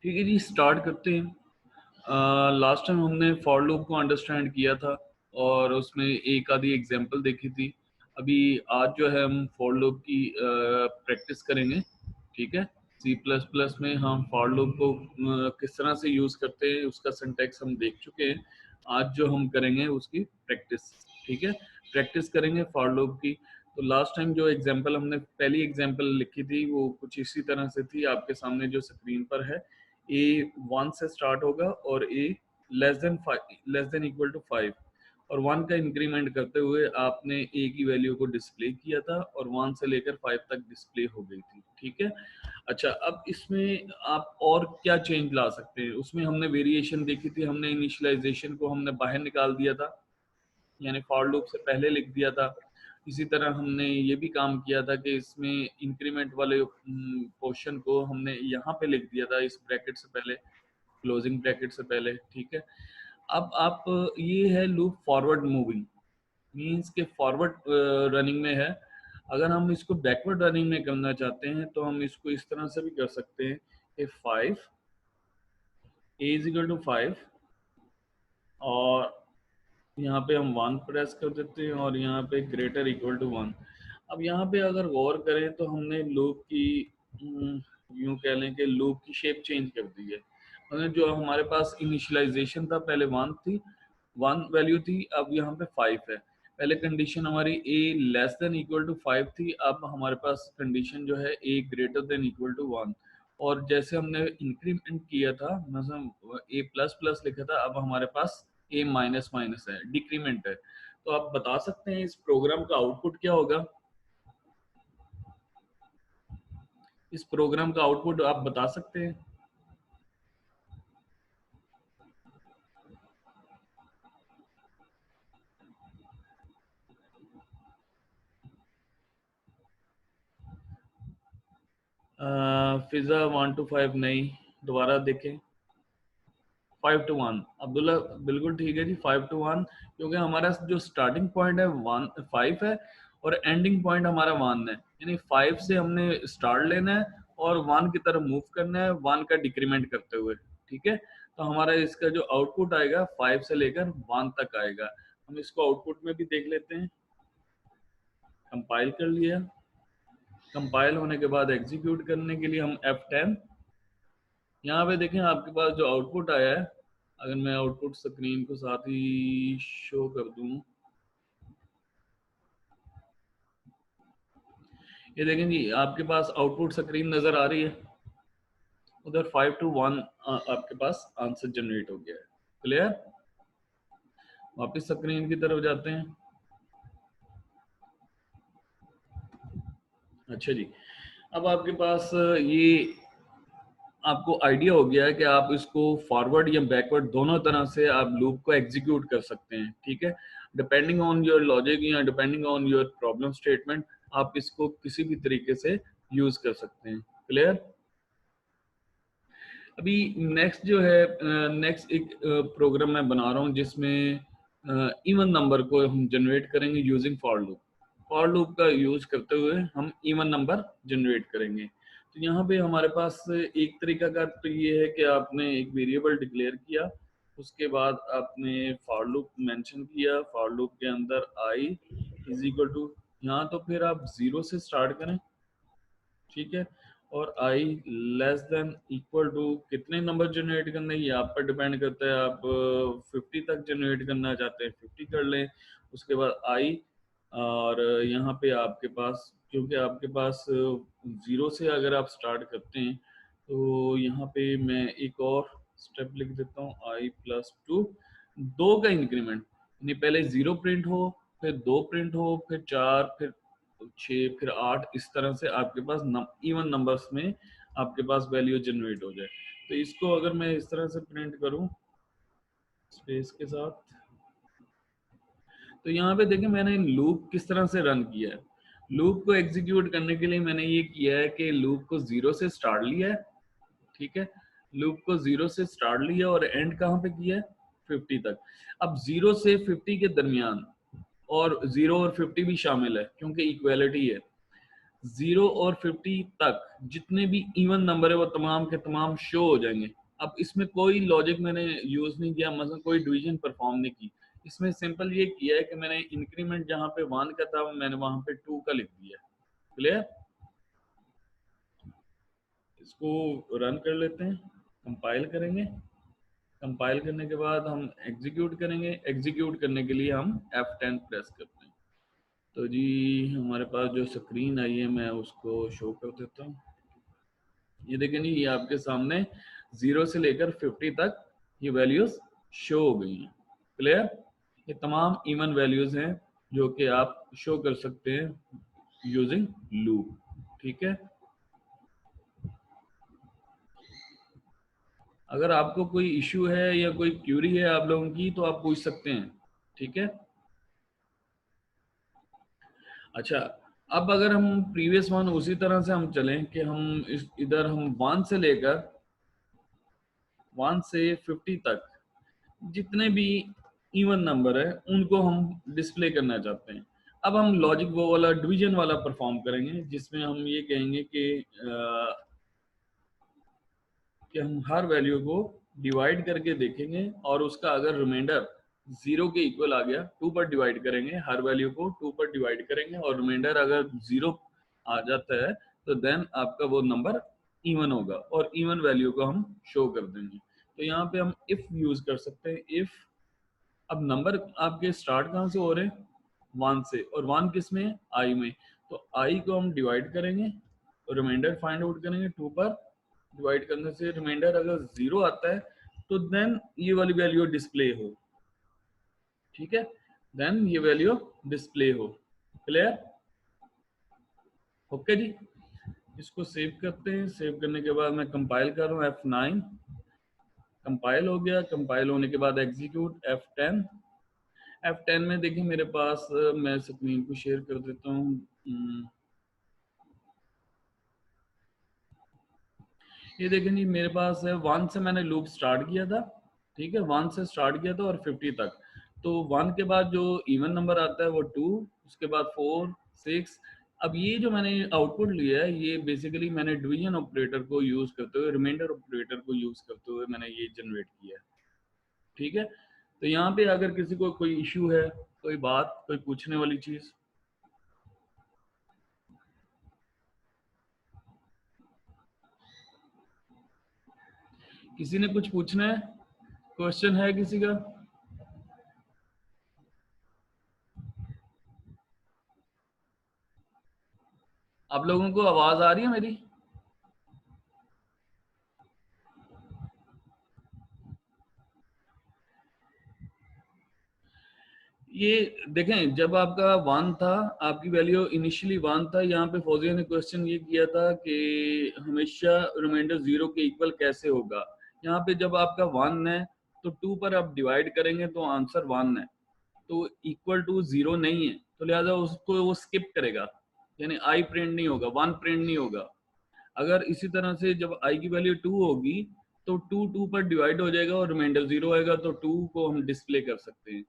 ठीक है जी, स्टार्ट करते हैं। लास्ट टाइम हमने फॉर लूप को अंडरस्टैंड किया था और उसमें एक आधी एग्जांपल देखी थी। अभी आज जो है हम फॉर लूप की प्रैक्टिस करेंगे। ठीक है, सी प्लस प्लस में हम फॉर लूप को किस तरह से यूज़ करते हैं उसका सिंटैक्स हम देख चुके हैं। आज जो हम करेंगे उसकी प्रैक्टिस। ठीक है, प्रैक्टिस करेंगे फॉर लूप की। तो लास्ट टाइम जो एग्जांपल हमने पहली एग्जांपल लिखी थी वो कुछ इसी तरह से थी, आपके सामने जो स्क्रीन पर है। ए 1 से स्टार्ट होगा और ए लेस देन इक्वल टू 5 और 1 का इंक्रीमेंट करते हुए आपने ए की वैल्यू को डिस्प्ले किया था और 1 से लेकर 5 तक डिस्प्ले हो गई थी। ठीक है, अच्छा अब इसमें आप और क्या चेंज ला सकते हैं? उसमें हमने वेरिएशन देखी थी, हमने इनिशियलाइजेशन को हमने बाहर निकाल दिया था, यानी फॉर लूप से पहले लिख दिया था। इसी तरह हमने ये भी काम किया था कि इसमें इंक्रीमेंट वाले पोर्शन को हमने यहाँ पे लिख दिया था, इस ब्रैकेट से पहले, क्लोजिंग ब्रैकेट से पहले। ठीक है, अब आप ये है लूप फॉरवर्ड मूविंग, मीन्स के फॉरवर्ड रनिंग में है। अगर हम इसको बैकवर्ड रनिंग में करना चाहते हैं तो हम इसको इस तरह से भी कर सकते हैं कि 5 a इज इक्वल टू 5 और यहाँ पे हम 1 प्रेस कर देते हैं और यहाँ पे ग्रेटर इक्वल टू 1। अब यहाँ पे अगर गौर करें तो हमने लूप की यूं कह लें कि लूप की शेप चेंज कर दी है। मतलब जो हमारे पास इनिशियलाइजेशन था पहले 1 वैल्यू थी, अब यहाँ पे 5 है। पहले कंडीशन हमारी a less than equal to 5 थी, अब हमारे पास कंडीशन जो है a greater than equal to 1। और जैसे हमने इंक्रीमेंट किया था, मतलब a प्लस प्लस लिखा था, अब हमारे पास a माइनस माइनस है, डिक्रीमेंट है। तो आप बता सकते हैं इस प्रोग्राम का आउटपुट क्या होगा? इस प्रोग्राम का आउटपुट आप बता सकते हैं? फिजा 1 to 5 नहीं, दोबारा देखें। 5 to 1, अब्दुल्ला बिल्कुल ठीक है जी, 5 to 1, क्योंकि हमारा जो स्टार्टिंग पॉइंट है 5 है और एंडिंग पॉइंट हमारा 1 है, यानी 5 से हमने स्टार्ट लेना है और 1 की तरफ मूव करना है, 1 का डिक्रीमेंट करते हुए। ठीक है, तो हमारा इसका जो आउटपुट आएगा 5 से लेकर 1 तक आएगा। हम इसको आउटपुट में भी देख लेते हैं। कंपाइल कर लिया, कंपाइल होने के बाद एग्जीक्यूट करने के लिए हम F10। यहाँ पे देखें आपके पास जो आउटपुट आया है, अगर मैं आउटपुट स्क्रीन को साथ ही शो कर दूं, ये देखें जी आपके पास आउटपुट स्क्रीन नजर आ रही है। उधर 5 to 1 आपके पास आंसर जनरेट हो गया है। क्लियर? वापस स्क्रीन की तरफ जाते हैं। अच्छा जी, अब आपके पास ये आपको आइडिया हो गया है कि आप इसको फॉरवर्ड या बैकवर्ड दोनों तरह से आप लूप को एग्जीक्यूट कर सकते हैं। ठीक है, डिपेंडिंग ऑन योर लॉजिक या depending on your problem statement आप इसको किसी भी तरीके से यूज कर सकते हैं। क्लियर? अभी नेक्स्ट जो है, नेक्स्ट एक प्रोग्राम मैं बना रहा हूँ जिसमें इवन नंबर को हम जनरेट करेंगे using for loop. For loop का यूज करते हुए हम इवन नंबर जनरेट करेंगे। तो यहाँ पे हमारे पास एक तरीका का तो ये है कि आपने एक वेरिएबल डिक्लेयर किया, उसके बाद आपने फॉर लूप मेंशन किया, फॉर लूप के अंदर आई इज इक्वल टू, यहाँ तो फिर आप 0 से स्टार्ट करें। ठीक है, और आई लेस देन इक्वल टू कितने नंबर जनरेट करने, ये आप पर डिपेंड करता है। आप 50 तक जनरेट करना चाहते हैं 50 कर लें। उसके बाद आई, और यहाँ पे आपके पास, क्योंकि आपके पास 0 से अगर आप स्टार्ट करते हैं तो यहाँ पे मैं एक और स्टेप लिख देता हूँ, आई प्लस 2, 2 का इंक्रीमेंट, यानी पहले 0 प्रिंट हो, फिर 2 प्रिंट हो, फिर 4, फिर 6, फिर 8, इस तरह से आपके पास इवन नंबर्स में आपके पास वैल्यू जनरेट हो जाए। तो इसको अगर मैं इस तरह से प्रिंट करूं स्पेस के साथ, तो यहाँ पे देखें मैंने लूप किस तरह से रन किया है। लूप को एग्जीक्यूट करने के लिए मैंने ये किया है कि लूप को 0 से स्टार्ट लिया है। ठीक है, लूप को 0 से स्टार्ट लिया और एंड कहाँ पे किया है? 50 तक। अब 0 से 50 के दरमियान, और 0 और 50 भी शामिल है क्योंकि इक्वालिटी है, 0 और 50 तक जितने भी इवन नंबर है वो तमाम के तमाम शो हो जाएंगे। अब इसमें कोई लॉजिक मैंने यूज नहीं किया, मतलब कोई डिवीजन परफॉर्म नहीं की। इसमें सिंपल ये किया है कि मैंने इंक्रीमेंट जहां पे 1 का था मैंने वहां पे 2 का लिख दिया। क्लियर? इसको रन कर लेते हैं, कंपाइल करेंगे। कंपाइल करने के बाद हम एग्जीक्यूट करेंगे। एग्जीक्यूट करने के लिए हम F10 प्रेस करते हैं। तो जी हमारे पास जो स्क्रीन आई है मैं उसको शो कर देता हूँ। ये देखें जी, ये आपके सामने 0 से लेकर 50 तक ये वैल्यूज शो हो गई हैं। क्लियर? ये तमाम इवन वैल्यूज हैं जो कि आप शो कर सकते हैं यूजिंग लूप। ठीक है? अगर आपको कोई इश्यू है या कोई क्यूरी है आप लोगों की तो आप पूछ सकते हैं। ठीक है? अच्छा, अब अगर हम प्रीवियस वन उसी तरह से हम चलें कि हम इधर हम 1 से 50 तक जितने भी इवन नंबर है उनको हम डिस्प्ले करना चाहते हैं। अब हम लॉजिक वो वाला डिवीजन वाला परफॉर्म करेंगे जिसमें हम ये कहेंगे कि हम हर वैल्यू को डिवाइड करके देखेंगे और उसका अगर रिमाइंडर 0 के इक्वल आ गया 2 पर डिवाइड करेंगे, हर वैल्यू को 2 पर डिवाइड करेंगे और रिमाइंडर अगर 0 आ जाता है तो देन आपका वो नंबर इवन होगा और इवन वैल्यू को हम शो कर देंगे। तो यहाँ पे हम इफ यूज कर सकते हैं। इफ अब नंबर आपके स्टार्ट कहाँ से हो रहे हैं? 1 से, और 1 किस में है? आई में। तो आई को हम डिवाइड करेंगे और रिमाइंडर फाइंड आउट करेंगे 2 पर डिवाइड करने से रिमाइंडर अगर 0 आता है तो देन ये वाली वैल्यू डिस्प्ले हो। ठीक है? देन ये वैल्यू डिस्प्ले हो। क्लियर? ओके जी, इसको सेव करते हैं। सेव करने के बाद मैं कंपाइल कर रहा हूँ F9। कंपाइल हो गया। कंपाइल होने के बाद एग्जीक्यूट F10। F10 में देखिए मेरे पास मैं स्क्रीन को शेयर कर देता हूँ। ये देखें जी मेरे पास है 1 से मैंने लूप स्टार्ट किया था। ठीक है? 1 से स्टार्ट किया था और 50 तक। तो 1 के बाद जो इवन नंबर आता है वो 2, उसके बाद 4, 6। अब ये जो मैंने आउटपुट लिया है ये बेसिकली मैंने डिवीजन ऑपरेटर को यूज करते हुए, रिमाइंडर ऑपरेटर को यूज करते हुए मैंने ये जनरेट किया है। ठीक है? तो यहाँ पे अगर किसी को कोई इश्यू है, कोई बात, कोई पूछने वाली चीज, किसी ने कुछ पूछना है? क्वेश्चन है किसी का? आप लोगों को आवाज आ रही है मेरी? ये देखें जब आपका 1 था, आपकी वैल्यू इनिशियली 1 था। यहाँ पे फौजिया ने क्वेश्चन ये किया था कि हमेशा रिमाइंडर 0 के इक्वल कैसे होगा। यहाँ पे जब आपका 1 है तो 2 पर आप डिवाइड करेंगे तो आंसर 1 है, तो इक्वल टू 0 नहीं है, तो लिहाजा उसको वो स्किप करेगा, यानी आई प्रिंट नहीं होगा, 1 प्रिंट नहीं होगा। अगर इसी तरह से जब आई की वैल्यू 2 होगी तो 2 पर डिवाइड हो जाएगा और रिमाइंडर 0 आएगा, तो 2 को हम डिस्प्ले कर सकते हैं।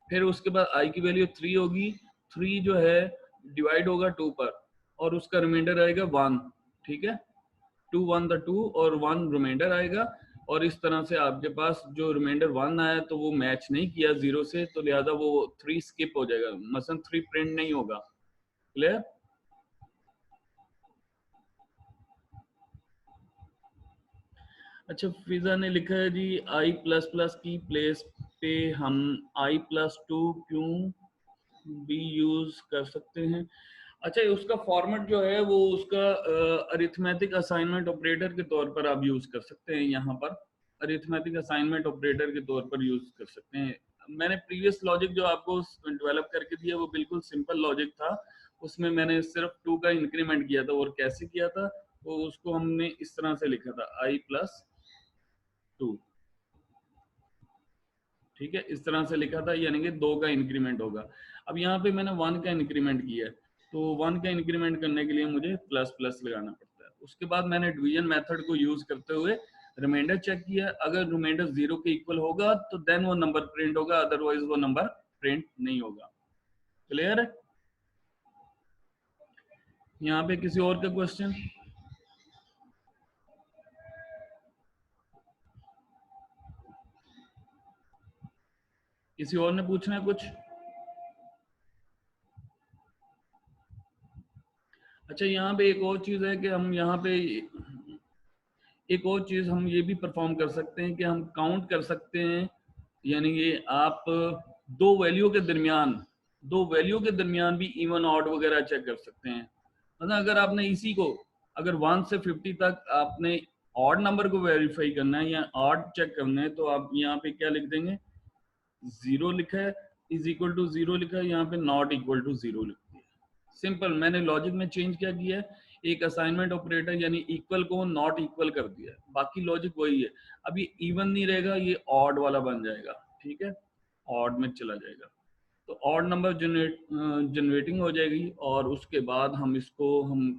फिर उसके बाद आई की वैल्यू 3 होगी, 3 जो है डिवाइड होगा 2 पर और उसका रिमाइंडर आएगा 1। ठीक है? 2 1 द 2 और 1 रिमाइंडर आएगा, और इस तरह से आपके पास जो रिमाइंडर 1 आया तो वो मैच नहीं किया 0 से, तो लिहाजा वो 3 स्किप हो जाएगा, मसलन 3 प्रिंट नहीं होगा। क्लियर? अच्छा, फिजा ने लिखा है जी आई प्लस प्लस की प्लेस पे हम I+2 क्यों भी यूज कर सकते हैं? अच्छा, उसका फॉर्मेट जो है वो उसका अरिथमेटिक असाइनमेंट ऑपरेटर के तौर पर आप यूज कर सकते हैं। यहाँ पर अरिथमेटिक असाइनमेंट ऑपरेटर के तौर पर यूज कर सकते हैं। मैंने प्रीवियस लॉजिक जो आपको डेवलप करके दिया वो बिल्कुल सिंपल लॉजिक था। उसमें मैंने सिर्फ 2 का इंक्रीमेंट किया था, और कैसे किया था वो उसको हमने इस तरह से लिखा था I+2। ठीक है? इस तरह से लिखा था, यानी कि 2 का इंक्रीमेंट होगा। अब यहाँ पे मैंने 1 का इंक्रीमेंट किया है, तो 1 का इंक्रीमेंट करने के लिए मुझे प्लस प्लस लगाना पड़ता है। उसके बाद मैंने डिवीजन मेथड को यूज करते हुए रिमाइंडर चेक किया। अगर रिमाइंडर 0 के इक्वल होगा तो देन वो नंबर प्रिंट होगा, अदरवाइज वो नंबर प्रिंट नहीं होगा। क्लियर है? यहाँ पे किसी और का क्वेश्चन? किसी और ने पूछना है कुछ? अच्छा, यहाँ पे एक और चीज है कि हम यहाँ पे एक और चीज हम ये भी परफॉर्म कर सकते हैं कि हम काउंट कर सकते हैं, यानी ये आप दो वैल्यू के दरमियान भी इवन ऑड वगैरह चेक कर सकते हैं। मतलब अगर आपने इसी को, अगर 1 से 50 तक आपने ऑड नंबर को वेरीफाई करना है या ऑड चेक करना है, तो आप यहाँ पे क्या लिख देंगे, 0 लिखा है, इज इक्वल टू 0 लिखा है, यहाँ पे नॉट इक्वल टू 0 लिख दिया। सिंपल, मैंने लॉजिक में चेंज क्या किया है, एक असाइनमेंट ऑपरेटर यानी इक्वल को नॉट इक्वल कर दिया है, बाकी लॉजिक वही है। अब ये इवन नहीं रहेगा, ये ऑड वाला बन जाएगा, ठीक है, ऑड में चला जाएगा। तो ऑड नंबर जनरेटिंग हो जाएगी, और उसके बाद हम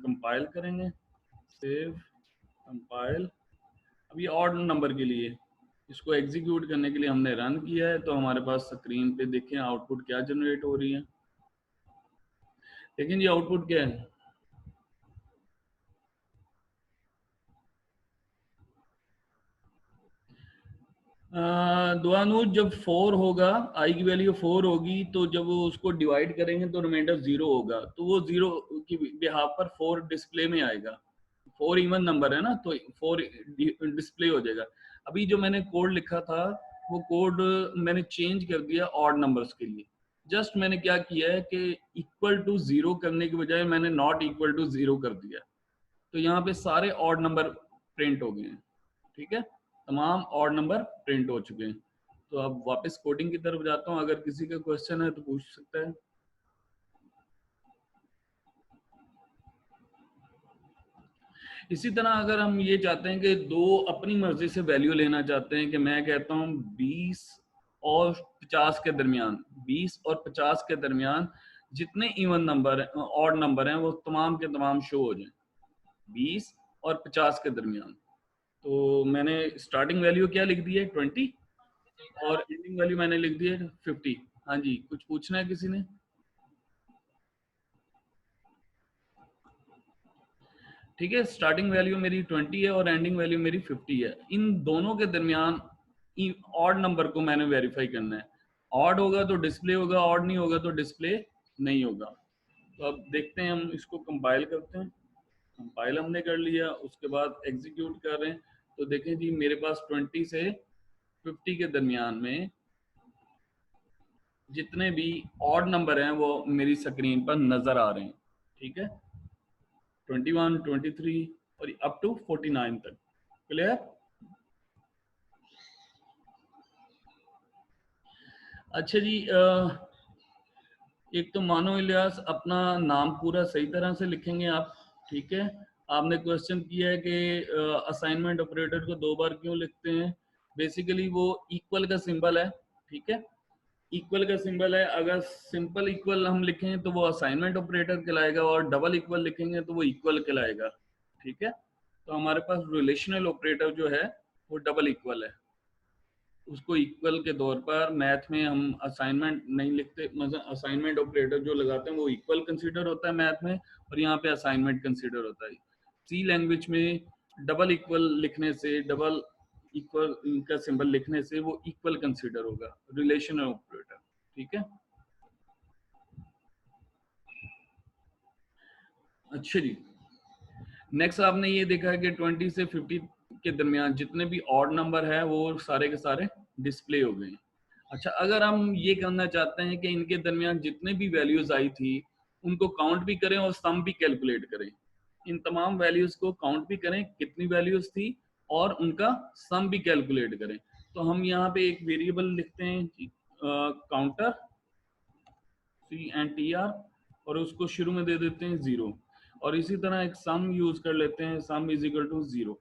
कंपाइल करेंगे, सेव, कंपाइल। अब ये ऑड नंबर के लिए इसको एग्जीक्यूट करने के लिए हमने रन किया है, तो हमारे पास स्क्रीन पे देखें आउटपुट क्या जनरेट हो रही है। लेकिन ये आउटपुट क्या है, दुआनूर, जब 4 होगा, आई की वैल्यू 4 होगी, तो जब वो उसको डिवाइड करेंगे तो रिमाइंडर 0 होगा, तो वो 0 की बिहाफ पर 4 डिस्प्ले में आएगा। 4 इवन नंबर है ना, तो 4 डिस्प्ले हो जाएगा। अभी जो मैंने कोड लिखा था, वो कोड मैंने चेंज कर दिया ऑड नंबर्स के लिए। जस्ट मैंने क्या किया है कि इक्वल टू 0 करने के बजाय मैंने नॉट इक्वल टू 0 कर दिया, तो यहाँ पे सारे ऑड नंबर प्रिंट हो गए हैं, ठीक है, तमाम ऑड नंबर प्रिंट हो चुके हैं। तो अब वापस कोडिंग की तरफ जाता हूँ, अगर किसी का क्वेश्चन है तो पूछ सकता है। इसी तरह अगर हम ये चाहते हैं कि दो अपनी मर्जी से वैल्यू लेना चाहते हैं, कि मैं कहता हूँ 20 और 50 के दरमियान, 20 और 50 के दरमियान जितने इवन नंबर ऑड नंबर हैं वो तमाम के तमाम शो हो जाएं 20 और 50 के दरमियान। तो मैंने स्टार्टिंग वैल्यू क्या लिख दी है, 20, और एंडिंग वैल्यू मैंने लिख दी है 50। हाँ जी, कुछ पूछना है किसी ने? ठीक है, स्टार्टिंग वैल्यू मेरी 20 है और एंडिंग वैल्यू मेरी 50 है। इन दोनों के दरमियान ऑड नंबर को मैंने वेरीफाई करना है। ऑड होगा तो डिस्प्ले होगा, ऑड नहीं होगा तो डिस्प्ले नहीं होगा। तो अब देखते हैं, हम इसको कंपाइल करते हैं। कंपाइल हमने कर लिया, उसके बाद एग्जीक्यूट कर रहे हैं। तो देखें जी, मेरे पास 20 से 50 के दरमियान में जितने भी ऑड नंबर हैं वो मेरी स्क्रीन पर नजर आ रहे हैं, ठीक है, 21, 23 और अप टू 49 तक। क्लियर? अच्छा जी, एक तो मानो इलियास, अपना नाम पूरा सही तरह से लिखेंगे आप, ठीक है। आपने क्वेश्चन किया है कि असाइनमेंट ऑपरेटर को 2 बार क्यों लिखते हैं। बेसिकली वो इक्वल का सिंबल है, ठीक है, इक्वल का सिंबल है। अगर सिंपल इक्वल हम लिखें तो वो असाइनमेंट ऑपरेटर कहलाएगा, और डबल इक्वल लिखेंगे तो वो इक्वल कहलाएगा, ठीक है। तो हमारे पास रिलेशनल ऑपरेटर जो है वो डबल इक्वल है। उसको इक्वल के तौर पर मैथ में हम असाइनमेंट नहीं लिखते, मतलब असाइनमेंट ऑपरेटर जो लगाते हैं वो इक्वल कंसीडर होता है मैथ में, और यहाँ पे असाइनमेंट कंसीडर होता है। सी लैंग्वेज में डबल इक्वल लिखने से, डबल इक्वल का सिंबल लिखने से वो इक्वल कंसीडर होगा, रिलेशनल ऑपरेटर, ठीक है। अच्छा जी, नेक्स्ट आपने ये देखा है कि 20 से 50 के दरमियान जितने भी ऑड नंबर है वो सारे के सारे डिस्प्ले हो गए हैं। अच्छा, अगर हम ये करना चाहते हैं कि इनके दरमियान जितने भी वैल्यूज आई थी उनको काउंट भी करें और सम भी कैलकुलेट करें, इन तमाम वैल्यूज को काउंट भी करें कितनी वैल्यूज थी, और उनका सम भी कैलकुलेट करें, तो हम यहाँ पे एक वेरिएबल लिखते हैं काउंटर, CNTR, और उसको शुरू में दे देते हैं 0, और इसी तरह एक सम यूज कर लेते हैं, सम इज इक्वल टू 0,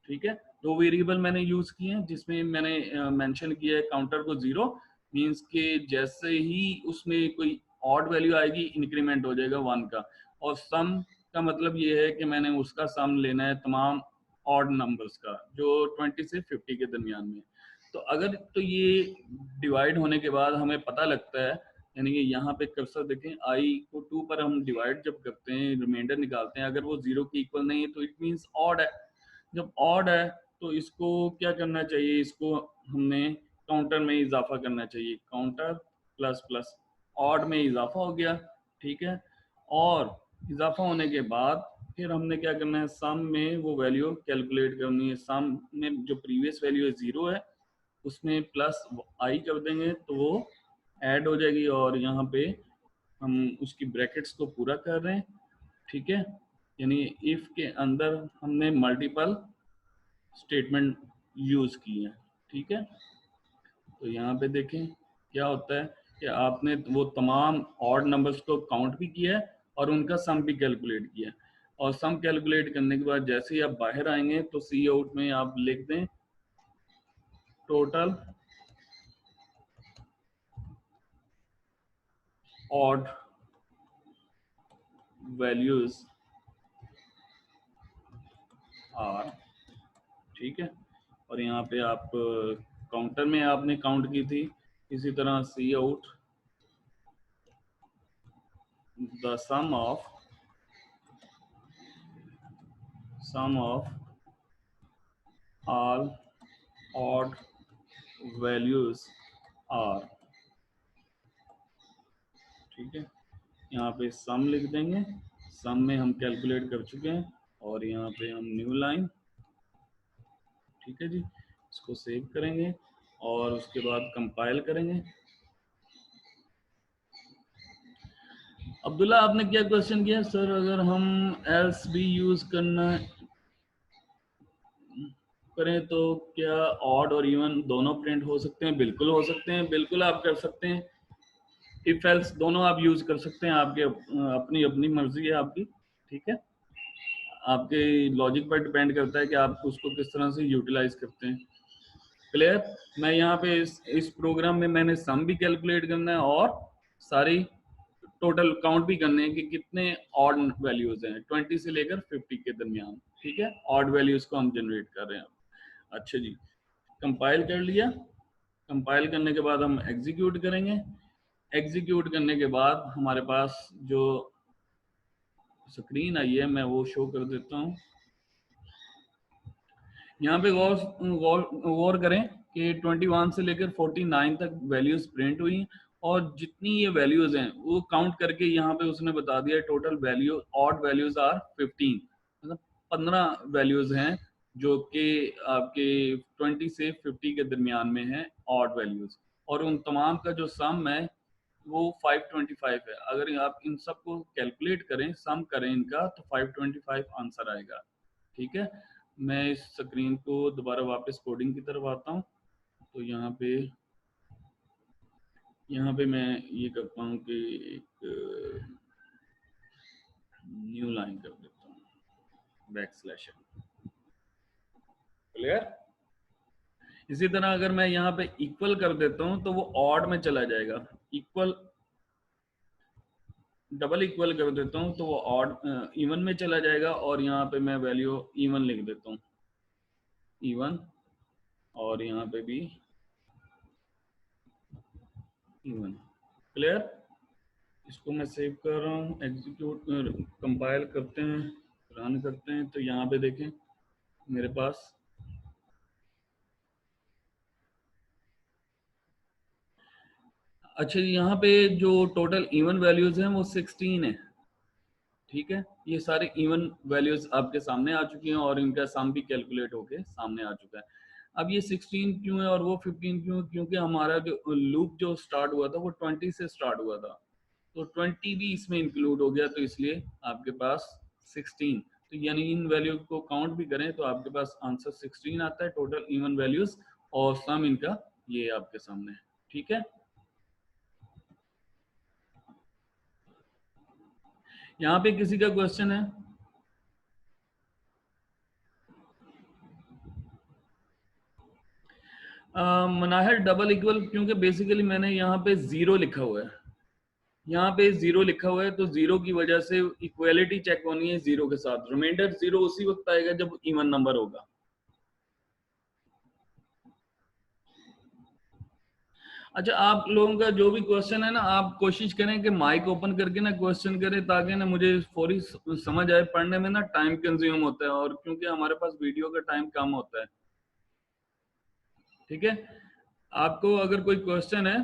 ठीक है। दो वेरिएबल मैंने यूज किए हैं, जिसमें मैंने मेंशन किया है काउंटर को 0, मींस के जैसे ही उसमें कोई ऑड वैल्यू आएगी इंक्रीमेंट हो जाएगा 1 का, और सम का मतलब ये है कि मैंने उसका सम लेना है तमाम ऑड नंबर्स का जो 20 से 50 के दरमियान में। तो अगर तो ये डिवाइड होने के बाद हमें पता लगता है, यानी कि यहाँ पे कर्सर देखें, i को 2 पर हम डिवाइड जब करते हैं, रिमाइंडर निकालते हैं, अगर वो 0 के इक्वल नहीं है तो इट मींस ऑड है। जब ऑड है तो इसको क्या करना चाहिए, इसको हमने काउंटर में इजाफा करना चाहिए, काउंटर प्लस प्लस, ऑड में इजाफा हो गया, ठीक है। और इजाफा होने के बाद फिर हमने क्या करना है, सम में वो वैल्यू कैलकुलेट करनी है। सम में जो प्रीवियस वैल्यू है 0 है, उसमें प्लस i कर देंगे तो वो ऐड हो जाएगी, और यहाँ पे हम उसकी ब्रैकेट्स को पूरा कर रहे हैं, ठीक है। यानी इफ के अंदर हमने मल्टीपल स्टेटमेंट यूज की है, ठीक है। तो यहाँ पे देखें क्या होता है कि आपने वो तमाम ऑड नंबर्स को काउंट भी किया है और उनका सम भी कैलकुलेट किया है। और सम कैलकुलेट करने के बाद जैसे ही आप बाहर आएंगे तो सी आउट में आप लिख दें टोटल ऑड वैल्यूज आर, ठीक है। और यहाँ पे आप काउंटर में आपने काउंट की थी, इसी तरह see out the sum of all odd values are, ठीक है। यहाँ पे सम लिख देंगे, सम में हम कैलकुलेट कर चुके हैं, और यहाँ पे हम न्यू लाइन, ठीक है जी। इसको सेव करेंगे और उसके बाद कंपाइल करेंगे। अब्दुल्ला आपने क्या क्वेश्चन किया सर, अगर हम एल्स भी यूज करना करें तो क्या ऑड और इवन दोनों प्रिंट हो सकते हैं? बिल्कुल हो सकते हैं, बिल्कुल आप कर सकते हैं। इफ एल्स दोनों आप यूज कर सकते हैं, आपके अपनी अपनी मर्जी है आपकी, ठीक है। आपके लॉजिक पर डिपेंड करता है कि आप उसको किस तरह से यूटिलाइज करते हैं। क्लियर? मैं यहाँ पे इस प्रोग्राम में मैंने सम भी कैलकुलेट करना है और सारी टोटल काउंट भी करने हैं कि कितने ऑड वैल्यूज हैं 20 से लेकर 50 के दरमियान, ठीक है। ऑड वैल्यूज को हम जनरेट कर रहे हैं। अच्छा जी, कंपाइल कर लिया। कंपाइल करने के बाद हम एग्जीक्यूट करेंगे। एग्जीक्यूट करने के बाद हमारे पास जो स्क्रीन आई है मैं वो शो कर देता हूँ। यहाँ पे गौर करें कि 21 से लेकर 49 तक वैल्यूज प्रिंट हुई, और जितनी ये वैल्यूज हैं वो काउंट करके यहाँ पे उसने बता दिया total value odd values are 15, मतलब 15 वैल्यूज हैं जो कि आपके 20 से 50 के दरमियान में है ऑड वैल्यूज, और उन तमाम का जो सम है वो 525 है। अगर आप इन सब को कैलकुलेट करें, सम करें इनका, तो 525 आंसर आएगा, ठीक है। मैं इस स्क्रीन को दोबारा वापस कोडिंग की तरफ आता हूँ। तो यहाँ पे मैं ये करता हूँ कि एक न्यू लाइन कर देता हूँ, बैकस्लैश। क्लियर? इसी तरह अगर मैं यहाँ पे इक्वल कर देता हूँ तो वो ऑड में चला जाएगा, इक्वल डबल इक्वल कर देता हूँ तो वो ऑड इवन में चला जाएगा, और यहाँ पे मैं वैल्यू इवन लिख देता हूँ, इवन, और यहाँ पे भी इवन। क्लियर? इसको मैं सेव कर रहा हूँ, एग्जीक्यूट कंपाइल करते हैं, रन करते हैं, तो यहाँ पे देखें मेरे पास अच्छा यहाँ पे जो टोटल इवन वैल्यूज हैं वो 16 है, ठीक है। ये सारे इवन वैल्यूज आपके सामने आ चुकी हैं और इनका सम भी कैलकुलेट होके सामने आ चुका है। अब ये 16 क्यों है और वो 15 क्यों? क्योंकि हमारा जो लूप जो स्टार्ट हुआ था वो 20 से स्टार्ट हुआ था, तो 20 भी इसमें इंक्लूड हो गया, तो इसलिए आपके पास 16। तो यानी इन वैल्यू को काउंट भी करें तो आपके पास आंसर 16 आता है, टोटल इवन वैल्यूज, और सम इनका ये आपके सामने है, ठीक है। यहाँ पे किसी का क्वेश्चन है? मनाहर डबल इक्वल, क्योंकि बेसिकली मैंने यहाँ पे 0 लिखा हुआ है, यहाँ पे 0 लिखा हुआ है, तो 0 की वजह से इक्वालिटी चेक होनी है 0 के साथ। रिमाइंडर 0 उसी वक्त आएगा जब इवन नंबर होगा। अच्छा, आप लोगों का जो भी क्वेश्चन है ना, आप कोशिश करें कि माइक ओपन करके ना क्वेश्चन करें, ताकि ना मुझे फौरी समझ आए। पढ़ने में ना टाइम कंज्यूम होता है, और क्योंकि हमारे पास वीडियो का टाइम कम होता है। ठीक है, आपको अगर कोई क्वेश्चन है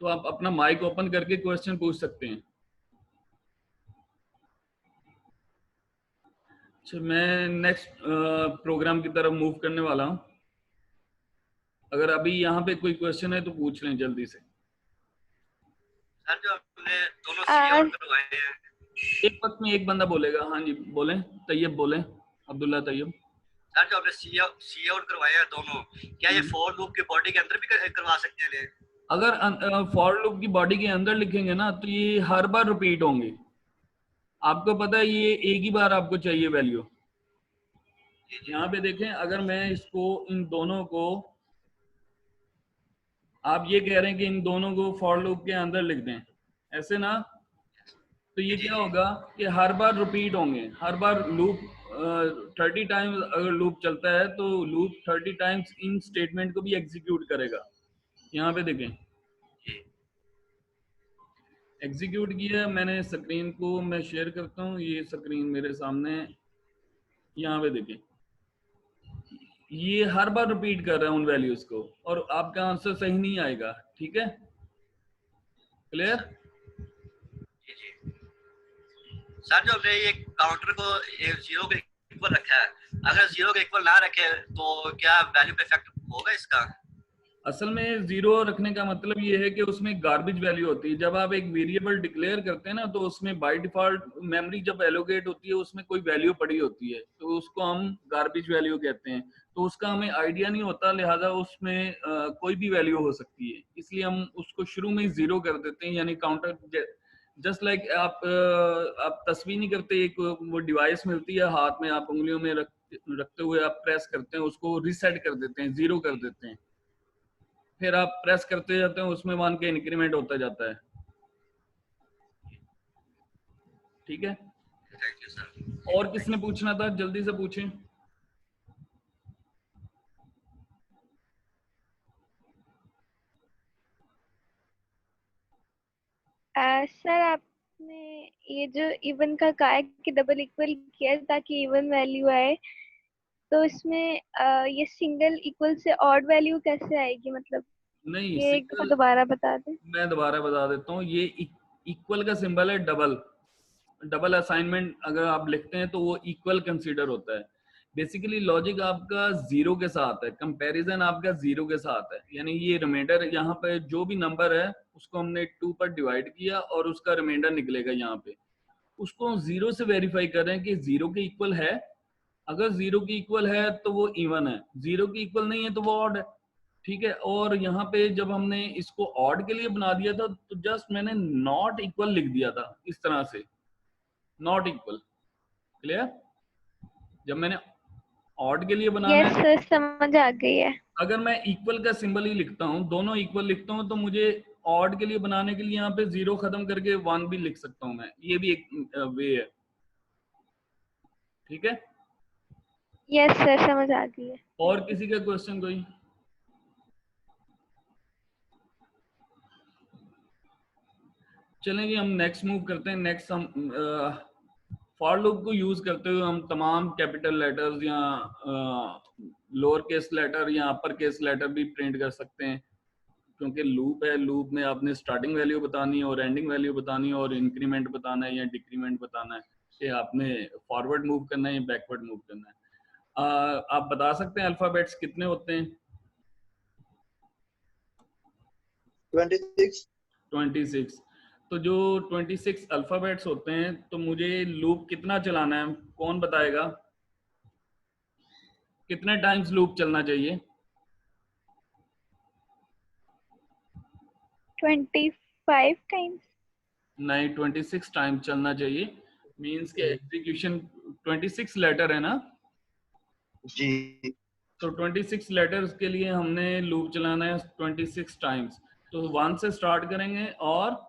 तो आप अपना माइक ओपन करके क्वेश्चन पूछ सकते हैं। अच्छा, मैं नेक्स्ट प्रोग्राम की तरफ मूव करने वाला हूँ। अगर अभी यहाँ पे कोई क्वेश्चन है तो पूछ लें जल्दी से। सर जो हमने दोनों सी आउट करवाए हैं, एक वक्त में एक बंदा बोलेगा। हाँ जी, बोलें। तैयब बोलें, अब्दुल्ला तैयब। सर जो हमने सी आउट करवाए हैं दोनों, क्या ये फॉर लूप की बॉडी के अंदर भी करवा सकते हैं? अगर फॉर लूप की बॉडी के अंदर लिखेंगे ना, तो ये हर बार रिपीट होंगे। आपको पता है, ये एक ही बार आपको चाहिए वैल्यू। यहाँ पे देखें, अगर मैं इसको इन दोनों को, आप ये कह रहे हैं कि इन दोनों को फॉर लूप के अंदर लिख दें, ऐसे ना, तो ये क्या होगा कि हर बार रिपीट होंगे। हर बार लूप 30 टाइम्स अगर लूप चलता है, तो लूप 30 टाइम्स इन स्टेटमेंट को भी एग्जीक्यूट करेगा। यहाँ पे देखें, एग्जीक्यूट किया मैंने। स्क्रीन को मैं शेयर करता हूँ, ये स्क्रीन मेरे सामने है। यहाँ पे देखें, ये हर बार रिपीट कर रहा है उन वैल्यूज को, और आपका आंसर सही नहीं आएगा। ठीक है, क्लियर? जी जी सर, जो हमने ये काउंटर को जीरो के इक्वल रखा है, अगर जीरो के इक्वल ना रखे तो क्या वैल्यू पे इफेक्ट होगा इसका? असल में जीरो रखने का मतलब ये है कि उसमें गार्बेज वैल्यू होती है। जब आप एक वेरिएबल डिक्लेयर करते हैं ना, तो उसमें बाय डिफॉल्ट मेमोरी जब एलोकेट होती है, उसमें कोई वैल्यू पड़ी होती है, तो उसको हम गार्बेज वैल्यू कहते हैं। तो उसका हमें आइडिया नहीं होता, लिहाजा उसमें कोई भी वैल्यू हो सकती है, इसलिए हम उसको शुरू में ही जीरो कर देते हैं। यानी काउंटर, जस्ट लाइक आप तस्वीर नहीं करते, एक वो डिवाइस मिलती है हाथ में, आप उंगलियों में रखते हुए आप प्रेस करते हैं, उसको रीसेट कर देते हैं, जीरो कर देते हैं। फिर आप प्रेस करते जाते हैं, उसमें 1 के इंक्रीमेंट होता जाता है। ठीक है, थैंक यू सर। और किसने पूछना था? जल्दी से पूछें। सर आपने ये जो इवन का कहा है कि डबल इक्वल किया ताकि इवन वैल्यू आए, तो इसमें ये सिंगल इक्वल से ऑड वैल्यू कैसे आएगी? मतलब नहीं, ये एक दफा सिंगल, दोबारा बता दें। मैं दोबारा बता देता हूँ। ये इक्वल का सिंबल है डबल। डबल असाइनमेंट अगर आप लिखते हैं तो वो इक्वल कंसीडर होता है। बेसिकली लॉजिक आपका जीरो के साथ है, कंपैरिजन आपका जीरो के साथ है। यानी ये रिमाइंडर, यहाँ पे जो भी नंबर है उसको हमने 2 पर डिवाइड किया और उसका रिमाइंडर निकलेगा यहाँ पे। उसको जीरो से वेरीफाई कर रहे हैं कि जीरो के इक्वल है। अगर जीरो की इक्वल है तो वो इवन है, जीरो की इक्वल नहीं है तो वो ऑड है। ठीक है, और यहाँ पे जब हमने इसको ऑड के लिए बना दिया था, तो जस्ट मैंने नॉट इक्वल लिख दिया था इस तरह से, नॉट इक्वल। क्लियर? जब मैंने ऑड के लिए बनाना यस है, सर, समझ आ गई है। अगर मैं इक्वल का सिंबल ही लिखता हूँ, दोनों इक्वल लिखता हूँ, तो मुझे ऑड के लिए बनाने के लिए यहाँ पे जीरो खत्म करके 1 भी लिख सकता हूँ मैं। ये भी एक वे है। ठीक है, यस सर, समझ आ गई है। और थैंक यू। किसी का क्वेश्चन कोई? चलें जी, हम नेक्स्ट मूव करते हैं। नेक्स्ट हम फॉर लूप को यूज करते हुए हम तमाम कैपिटल लेटर्स या लोअर केस लेटर या अपर केस लेटर भी प्रिंट कर सकते हैं। क्योंकि लूप है, लूप में आपने स्टार्टिंग वैल्यू बतानी है और एंडिंग वैल्यू बतानी है, और इंक्रीमेंट बताना है या डिक्रीमेंट बताना है कि आपने फॉरवर्ड मूव करना है या बैकवर्ड मूव करना है। आप बता सकते हैं अल्फाबेट्स कितने होते हैं? 26। 26। तो जो 26 अल्फाबेट्स होते हैं, तो मुझे लूप कितना चलाना है, कौन बताएगा? कितने टाइम्स लूप चलना चाहिए? 25 टाइम्स। नहीं, 26 टाइम चलना चाहिए। मींस के एग्जीक्यूशन 26 लेटर है ना, जी। तो 26 लेटर्स के लिए हमने लूप चलाना है 26 टाइम्स। तो 1 से स्टार्ट करेंगे और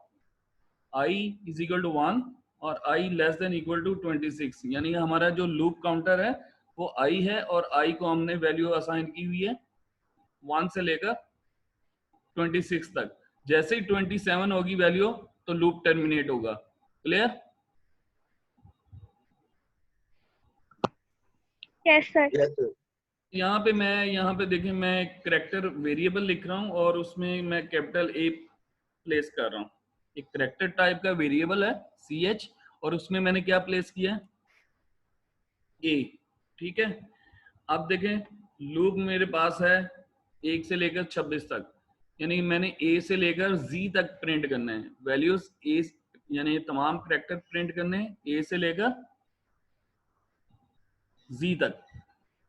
i इज इक्वल टू 1 और i less than equal to 26। यानी हमारा जो लूप काउंटर है वो i है, और i को हमने वैल्यू असाइन की हुई है 1 से लेकर 26 तक। जैसे ही 27 होगी वैल्यू तो लूप टर्मिनेट होगा। क्लियर? Yes sir. यहाँ पे देखिए मैं एक करेक्टर वेरिएबल लिख रहा हूँ और उसमें मैं कैपिटल ए प्लेस कर रहा हूँ। एक करेक्टर टाइप का वेरिएबल है ch और उसमें मैंने क्या प्लेस किया? ए। ठीक है, अब देखें लूप मेरे पास है 1 से लेकर 26 तक, यानी मैंने ए से लेकर जी तक प्रिंट करना है वैल्यूज। ए यानी तमाम करेक्टर प्रिंट करने हैं ए से लेकर जी तक।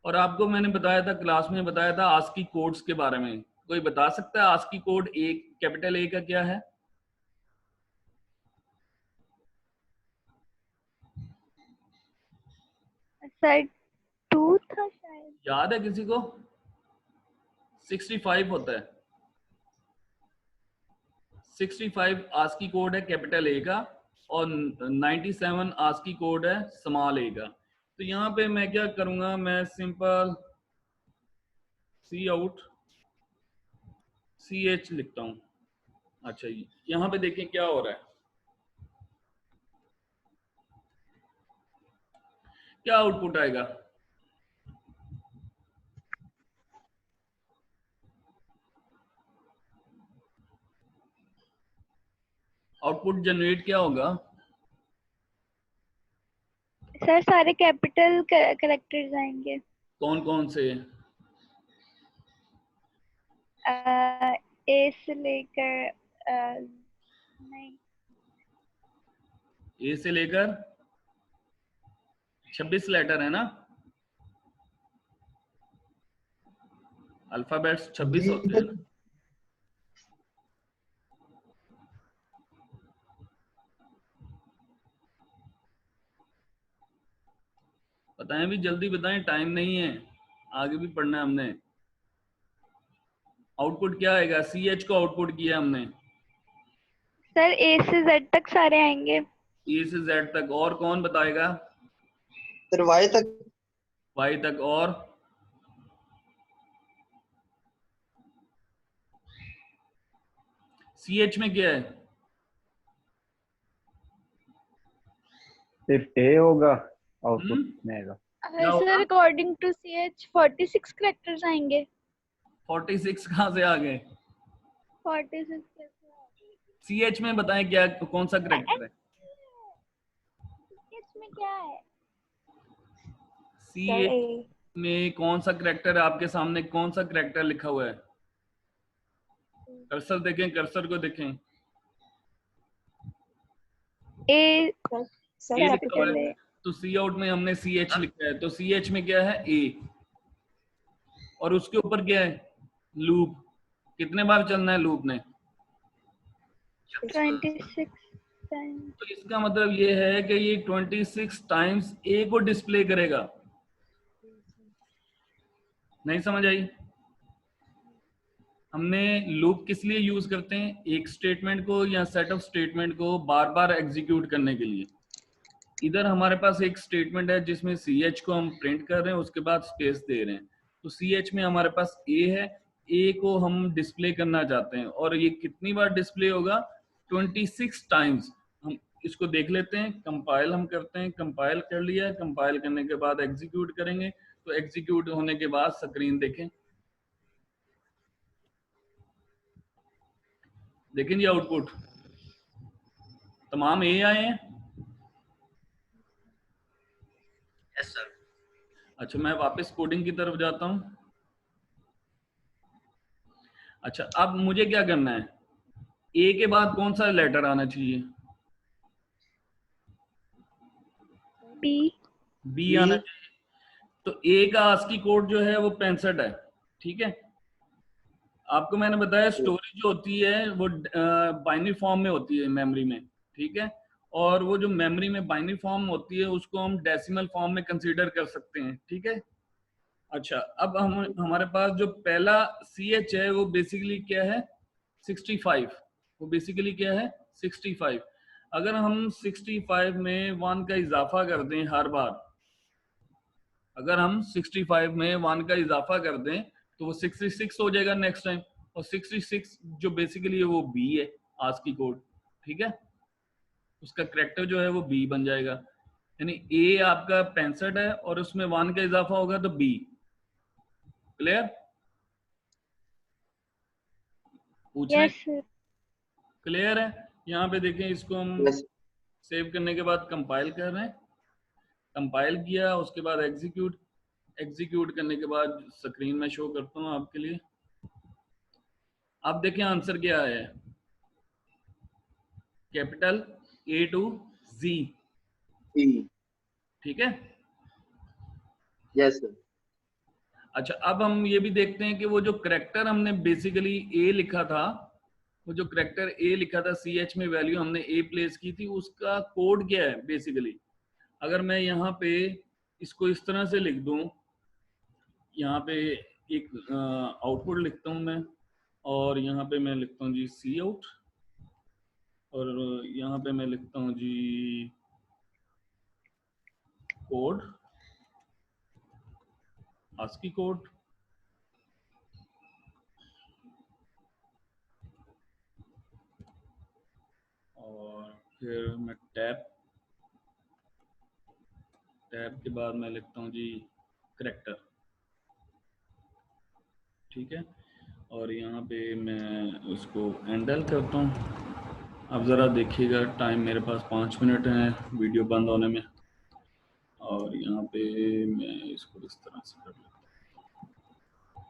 और आपको मैंने बताया था, क्लास में बताया था आस्की कोड्स के बारे में। कोई बता सकता है ASCII code A capital A का क्या है? सर 2 था शायद। याद है किसी को? 65 होता है। 65 आस्की कोड है कैपिटल ए का और 97 आस्की कोड है स्मॉल ए का। तो यहाँ पे मैं क्या करूंगा, मैं सिंपल सी आउट सी एच लिखता हूँ। अच्छा, यहाँ पे देखें क्या हो रहा है, क्या आउटपुट आएगा? आउटपुट जनरेट क्या होगा? सर सारे कैपिटल कैरेक्टर्स आएंगे। कौन कौन से? ए से लेकर नहीं, ए से लेकर 26 लेटर है ना, अल्फाबेट्स 26 होते हैं ना। बताएं भी, जल्दी बताएं, टाइम नहीं है, आगे भी पढ़ना है हमने। आउटपुट क्या आएगा? सी एच को आउटपुट किया हमने। सर ए से जेड तक सारे आएंगे। ए से जेड तक, और कौन बताएगा? सर वाई तक। वाई तक, और सी एच में क्या है? सिर्फ ए होगा, आउटपुट में आएगा। Sir according to CH 46 characters आएंगे। 46 कहाँ से आ गए? 46 सी एच में बताएं क्या, कौन सा करेक्टर है? इसमें क्या है? सी एच में कौन सा करेक्टर है? आपके सामने कौन सा करेक्टर लिखा हुआ है? कर्सर देखें, कर्सर को देखें। ए लिखा हुआ है, तो सी आउट में हमने सी एच लिखा है, तो सी एच में क्या है? ए। और उसके ऊपर क्या है? लूप। कितने बार चलना है लूप ने? 26 टाइम्स। तो इसका मतलब ये है कि ये 26 टाइम्स ए को डिस्प्ले करेगा। नहीं समझ आई? हमने लूप किस लिए यूज करते हैं? एक स्टेटमेंट को या सेट ऑफ स्टेटमेंट को बार बार एग्जीक्यूट करने के लिए। इधर हमारे पास एक स्टेटमेंट है जिसमें सी एच को हम प्रिंट कर रहे हैं, उसके बाद स्पेस दे रहे हैं। तो सी एच में हमारे पास ए है, ए को हम डिस्प्ले करना चाहते हैं, और ये कितनी बार डिस्प्ले होगा? 26 टाइम्स। हम इसको देख लेते हैं, कंपाइल हम करते हैं, कंपाइल कर लिया, कंपाइल करने के बाद एग्जीक्यूट करेंगे। तो एग्जीक्यूट होने के बाद स्क्रीन देखें, देखें जी आउटपुट तमाम ए आए हैं। Yes sir. अच्छा, मैं वापस कोडिंग की तरफ जाता हूं। अच्छा, अब मुझे क्या करना है? ए के बाद कौन सा लेटर आना चाहिए? बी। बी आना चाहिए। तो ए का आस्की कोड जो है वो 65 है। ठीक है, आपको मैंने बताया स्टोरेज जो होती है वो बाइनरी फॉर्म में होती है मेमोरी में। ठीक है, और वो जो मेमोरी में बाइनरी फॉर्म होती है उसको हम डेसिमल फॉर्म में कंसीडर कर सकते हैं। ठीक है, अच्छा, अब हमारे पास जो पहला सी एच है वो बेसिकली क्या है? 65। वो बेसिकली क्या है? 65। अगर हम 65 में 1 का इजाफा कर दें हर बार, अगर हम 65 में 1 का इजाफा कर दें तो वो 66 हो जाएगा नेक्स्ट टाइम, और 66 जो बेसिकली है वो बी है, आस्की कोड, ठीक है। उसका करेक्टर जो है वो बी बन जाएगा, यानी ए आपका 65 है और उसमें 1 का इजाफा होगा तो बी। क्लियर? पूछना यस सर। क्लियर है? यहाँ पे देखें, इसको हम यस सेव करने के बाद कंपाइल कर रहे हैं। कंपाइल किया, उसके बाद एग्जीक्यूट करने के बाद स्क्रीन में शो करता हूँ आपके लिए। आप देखें आंसर क्या है, कैपिटल A to Z, ठीक है। Yes sir. अच्छा, अब हम ये भी देखते हैं कि वो जो करेक्टर हमने बेसिकली ए लिखा था, वो जो करेक्टर ए लिखा था, CH में वैल्यू हमने ए प्लेस की थी, उसका कोड क्या है बेसिकली। अगर मैं यहाँ पे इसको इस तरह से लिख दूं, यहाँ पे एक आउटपुट लिखता हूँ मैं, और यहाँ पे मैं लिखता हूँ जी सी आउट, और यहाँ पे मैं लिखता हूँ जी कोड, आस्की कोड, और फिर मैं टैब के बाद मैं लिखता हूँ जी करेक्टर, ठीक है। और यहाँ पे मैं उसको हैंडल करता हूँ। अब ज़रा देखिएगा, टाइम मेरे पास 5 मिनट है वीडियो बंद होने में, और यहाँ पे मैं इसको इस तरह से कर लेता हूँ।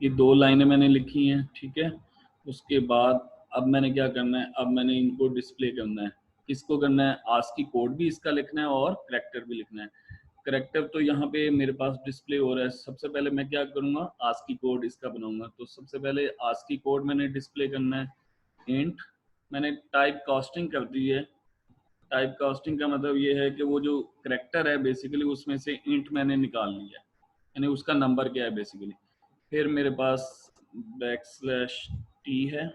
ये 2 लाइनें मैंने लिखी हैं, ठीक है। उसके बाद अब मैंने क्या करना है, अब मैंने इनको डिस्प्ले करना है। किसको करना है, आस्की कोड भी इसका लिखना है और करेक्टर भी लिखना है। करेक्टर तो यहाँ पे मेरे पास डिस्प्ले हो रहा है। सबसे पहले मैं क्या करूँगा, आस्की कोड इसका बनाऊंगा। तो सबसे पहले आस्की कोड मैंने डिस्प्ले करना है, इंट मैंने टाइप कास्टिंग कर दी है। टाइप कास्टिंग का मतलब ये है कि वो जो करेक्टर है बेसिकली उसमें से इंट मैंने निकाल लिया है, यानी उसका नंबर क्या है बेसिकली। फिर मेरे पास \t है,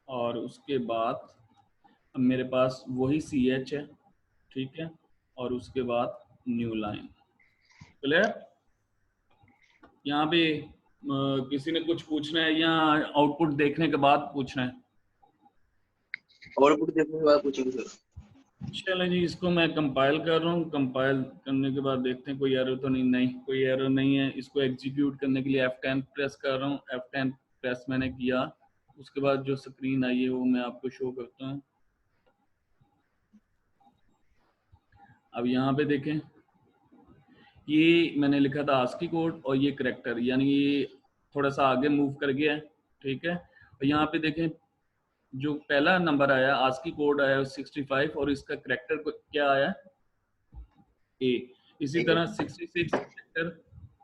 और उसके बाद अब मेरे पास वही ch है, ठीक है, और उसके बाद न्यू लाइन। क्लियर? यहाँ पे किसी ने कुछ पूछना है या आउटपुट देखने के बाद पूछना है? आउटपुट देखने के बाद पूछेंगे सर। चलें जी, इसको मैं कंपाइल कर रहा हूँ। कंपाइल करने के बाद देखते हैं कोई एरर तो नहीं, कोई एरर नहीं है। इसको एग्जीक्यूट करने के लिए F10 प्रेस कर रहा हूँ। F10 प्रेस मैंने किया, उसके बाद जो स्क्रीन आई है वो मैं आपको शो करता हूँ। अब यहाँ पे देखें, ये मैंने लिखा था आस्की कोड और ये करेक्टर, यानी ये थोड़ा सा आगे मूव कर गया है, ठीक है। और यहाँ पे देखें, जो पहला नंबर आया आस्की कोड आया 65 और इसका करेक्टर क्या आया, ए। इसी तरह 66 करेक्टर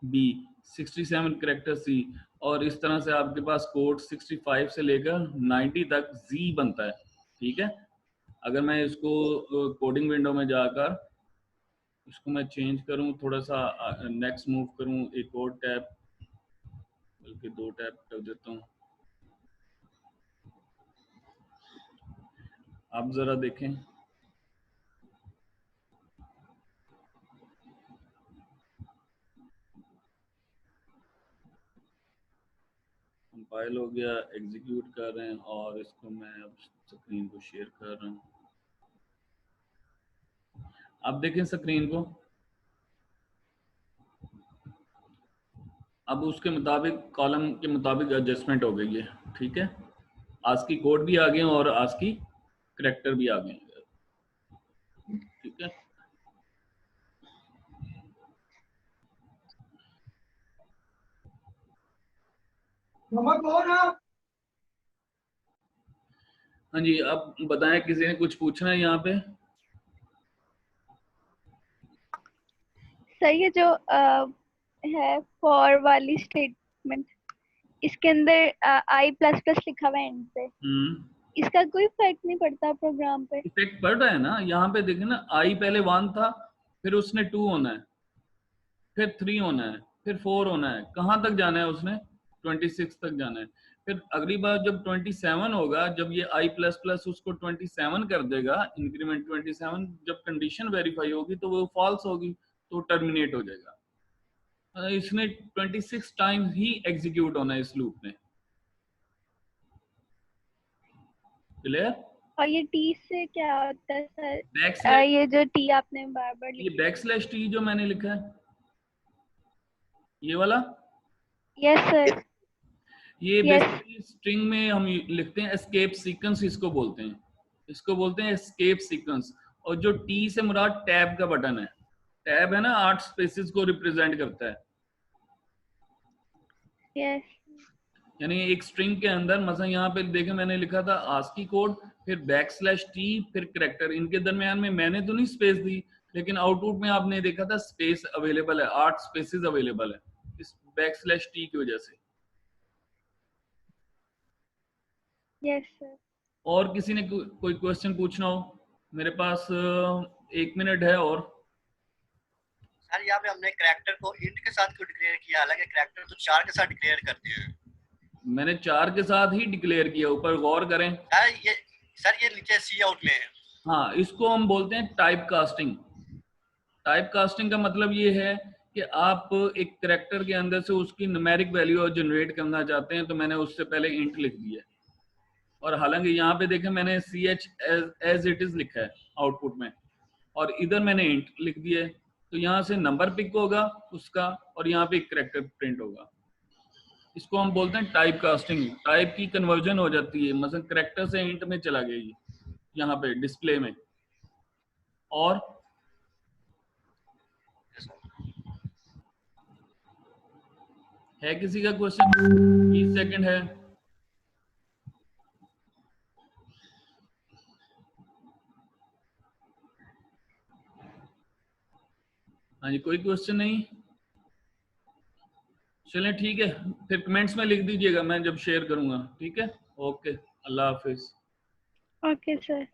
बी, 67 करेक्टर सी, और इस तरह से आपके पास कोड 65 से लेकर 90 तक जी बनता है, ठीक है। अगर मैं इसको कोडिंग विंडो में जाकर इसको मैं चेंज करूं, थोड़ा सा नेक्स्ट मूव करूं, एक और टैब, बल्कि 2 टैब कर देता हूं। आप जरा देखें, कंपाइल हो गया, एग्जीक्यूट कर रहे हैं, और इसको मैं अब स्क्रीन को शेयर कर रहा हूं। आप देखें स्क्रीन को, अब उसके मुताबिक कॉलम के मुताबिक एडजस्टमेंट हो गई है, ठीक है। आस्की कोड भी आ गए और आस्की करेक्टर भी आ गए, ठीक है। हाँ जी, अब बताएं, किसी ने कुछ पूछना है यहाँ पे? सर ये जो है फॉर वाली स्टेटमेंट, इसके अंदर I++ लिखा हुआ है एंड पे, इसका कोई फर्क नहीं पड़ता प्रोग्राम पे? इफेक्ट पड़ रहा है ना, यहाँ पे देखें ना, आई पहले 1 था, फिर उसने 2 होना है, फिर 3 होना है, फिर 4 होना है। कहाँ तक जाना है उसने? 26 तक जाना है। फिर अगली बार जब 27 होगा, जब ये I++ उसको 27 कर देगा, इंक्रीमेंट 27, जब कंडीशन वेरीफाई होगी तो वो फॉल्स होगी, तो टर्मिनेट हो जाएगा। इसने 26 टाइम्स ही एग्जीक्यूट होना है इस लूप में। क्लियर? और ये टी से क्या होता है सर? बैकस्लैश, ये जो टी आपने बार बार ये बैकस्लैश टी जो मैंने लिखा है ये वाला, यस सर। ये Yes. बेसिकली स्ट्रिंग में हम लिखते हैं एस्केप सीक्वेंस, इसको बोलते हैं, इसको बोलते हैं एस्केप सीक्वेंस। और जो टी से मुराद टैब का बटन है, टैब है ना 8 स्पेसेस को रिप्रेजेंट करता है। यस। यानी एक स्ट्रिंग के अंदर मसलन यहाँ पे देखें मैंने लिखा था आस्की कोड, फिर बैकस्लैश टी, फिर करैक्टर, इनके दरमियान में मैंने तो नहीं स्पेस दी, लेकिन आउटपुट में आपने देखा था स्पेस अवेलेबल है, 8 स्पेसेस अवेलेबल है इस बैकस्लैश टी की वजह से। Yes sir. और किसी ने कोई क्वेश्चन पूछना हो? मेरे पास 1 मिनट है। और सर यहाँ पे हमने करैक्टर को इंट के साथ क्यों डिक्लेयर किया, हालांकि करैक्टर तो 4 के साथ डिक्लेयर करते हैं। मैंने 4 के साथ ही डिक्लेयर किया, ऊपर गौर करें। सर ये नीचे सी आउट में है। हाँ, इसको हम बोलते हैं टाइप कास्टिंग। टाइप कास्टिंग का मतलब ये है कि आप एक करैक्टर के अंदर से उसकी न्यूमेरिक वैल्यू जनरेट करना चाहते हैं, तो मैंने उससे पहले इंट लिख दिया। और हालांकि यहाँ पे देखें मैंने ch एज इट इज लिखा है आउटपुट में, और इधर मैंने इंट लिख दिया है, तो यहाँ से नंबर पिक होगा उसका और यहाँ पे एक करैक्टर प्रिंट होगा। इसको हम बोलते हैं टाइप कास्टिंग। टाइप की कन्वर्जन हो जाती है, मतलब करैक्टर से इंट में चला गया ये यहाँ पे डिस्प्ले में। और है किसी का क्वेश्चन? 20 सेकंड है। हाँ जी, कोई क्वेश्चन नहीं? चलें ठीक है, फिर कमेंट्स में लिख दीजिएगा मैं जब शेयर करूंगा। ठीक है, ओके, अल्लाह हाफिज। Okay sir.